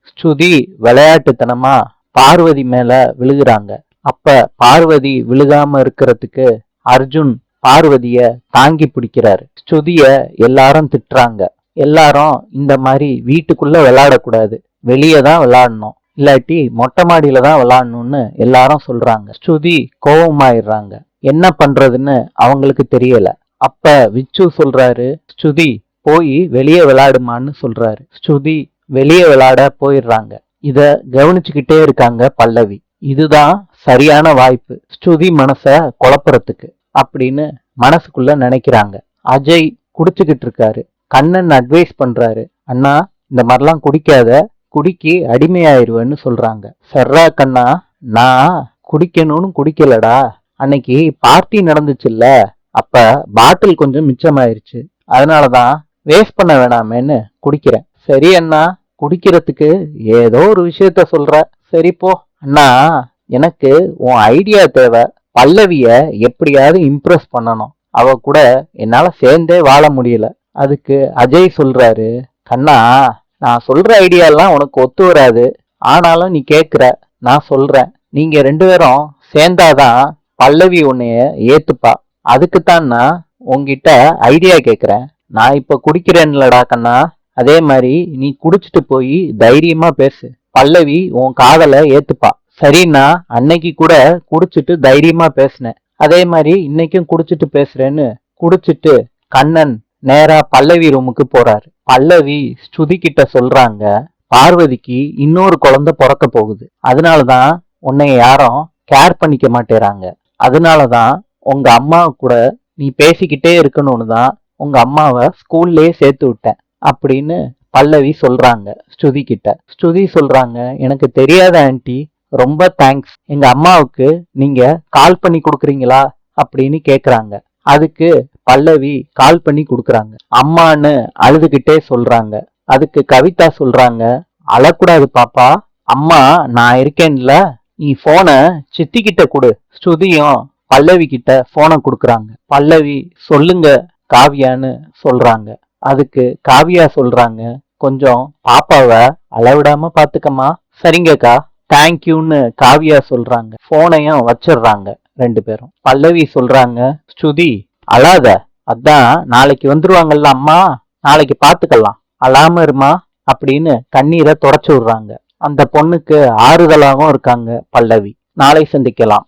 ஸ்ருதி விளையாட்டுத்தனமா பார்வதி மேல விழுகுறாங்க. அப்ப பார்வதி விழுகாம இருக்கிறதுக்கு அர்ஜுன் பார்வதிய தாங்கி பிடிக்கிறாரு. ஸ்ருதிய எல்லாரும் திட்டுறாங்க. எல்லாரும் இந்த மாதிரி வீட்டுக்குள்ள விளையாடக்கூடாது, வெளியே தான் விளையாடணும், இல்லாட்டி மொட்டை மாடியில தான் விளையாடணும்னு எல்லாரும் சொல்றாங்க. ஸ்ருதி கோபமாயிடுறாங்க. என்ன பண்றதுன்னு அவங்களுக்கு தெரியல. அப்ப விச்சு சொல்றாரு, ஸ்ருதி போய் வெளியே விளையாடுமான்னு சொல்றாரு. ஸ்ருதி வெளியே விளையாட போயிடுறாங்க. இத கவனிச்சுக்கிட்டே இருக்காங்க பல்லவி. இதுதான் சரியான வாய்ப்பு ஸ்ருதி மனச குழப்பறதுக்கு அப்படின்னு மனசுக்குள்ள நினைக்கிறாங்க. அஜய் குடிச்சுக்கிட்டு இருக்காரு. கண்ணன் அட்வைஸ் பண்றாரு, அண்ணா இந்த மாதிரிலாம் குடிக்காத, குடிக்கு அடிமையாயிருவேன்னு சொல்றாங்க. சர்ரா கண்ணா, நான் குடிக்கணும்னு குடிக்கலடா, அன்னைக்கு பார்ட்டி நடந்துச்சுல்ல, அப்ப பாட்டில் கொஞ்சம் மிச்சமாயிருச்சு, அதனாலதான் வேஸ்ட் பண்ண வேணாமேன்னு குடிக்கிறேன். சரி அண்ணா, குடிக்கிறதுக்கு ஏதோ ஒரு விஷயத்த சொல்ற, சரி போ. அண்ணா, எனக்கு உன் ஐடியா தேவை. பல்லவிய எப்படியாவது இம்ப்ரெஸ் பண்ணணும், அவ கூட என்னால சேர்ந்தே வாழ முடியல. அதுக்கு அஜய் சொல்றாரு, கண்ணா நான் சொல்ற ஐடியா எல்லாம் உனக்கு ஒத்து வராது, ஆனாலும் நீ கேக்குற, நான் சொல்றேன். நீங்க ரெண்டு பேரும் சேர்ந்தாதான் பல்லவி உன்னைய ஏத்துப்பா. அதுக்குத்தான் நான் உன்கிட்ட ஐடியா கேக்குறேன். நான் இப்ப குடிக்கிறேன்லடா கண்ணா, அதே மாதிரி நீ குடிச்சிட்டு போய் தைரியமா பேசு, பல்லவி உன் காதலை ஏத்துப்பா. சரிண்ணா, அன்னைக்கு கூட குடிச்சிட்டு தைரியமா பேசினேன், அதே மாதிரி இன்னைக்கும் குடிச்சிட்டு பேசுறேன்னு குடிச்சிட்டு கண்ணன் நேரா பல்லவி ரூமுக்கு போறாரு. பல்லவி ஸ்ருதி கிட்ட சொல்றாங்க, பார்வதிக்கு இன்னொரு குழந்தை பிறக்க போகுது, அதனாலதான் உன்னை யாரும் கேர் பண்ணிக்க மாட்டேறாங்க, அதனாலதான் உங்க அம்மா கூட நீ பேசிக்கிட்டே இருக்கணும்னு தான் உங்க அம்மாவை ஸ்கூல்லே சேர்த்து விட்டேன் அப்படின்னு பல்லவி சொல்றாங்க ஸ்ருதி கிட்ட. ஸ்ருதி சொல்றாங்க, எனக்கு தெரியாத ஆன்ட்டி, ரொம்ப தேங்க்ஸ், எங்க அம்மாவுக்கு நீங்க கால் பண்ணி கொடுக்குறீங்களா அப்படின்னு கேக்குறாங்க. அதுக்கு பல்லவி கால் பண்ணி கொடுக்குறாங்க. அம்மான்னு அழுதுகிட்டே சொல்றாங்க. அதுக்கு கவிதா சொல்றாங்க, அழக்கூடாது பாப்பா, அம்மா நான் இருக்கேன்ல, நீ போனை சித்தி கிட்ட கொடு. ஸ்ருதியும் பல்லவி கிட்ட போனை கொடுக்குறாங்க. பல்லவி சொல்லுங்க காவியான்னு சொல்றாங்க. அதுக்கு காவியா சொல்றாங்க, கொஞ்சம் பாப்பாவை அளவிடாம பாத்துக்கம்மா. சரிங்கக்கா, தேங்க்யூன்னு காவியா சொல்றாங்க. போனையும் வச்சிடுறாங்க ரெண்டு பேரும். பல்லவி சொல்றாங்க, ஸ்ருதி அழாத, அதான் நாளைக்கு வந்துருவாங்கல்ல அம்மா, நாளைக்கு பாத்துக்கலாம், அழாம இருமா அப்படின்னு கண்ணீரை தொடச்சு விடுறாங்க. அந்த பொண்ணுக்கு ஆறுதலாகவும் இருக்காங்க பல்லவி. நாளை சந்திக்கலாம்.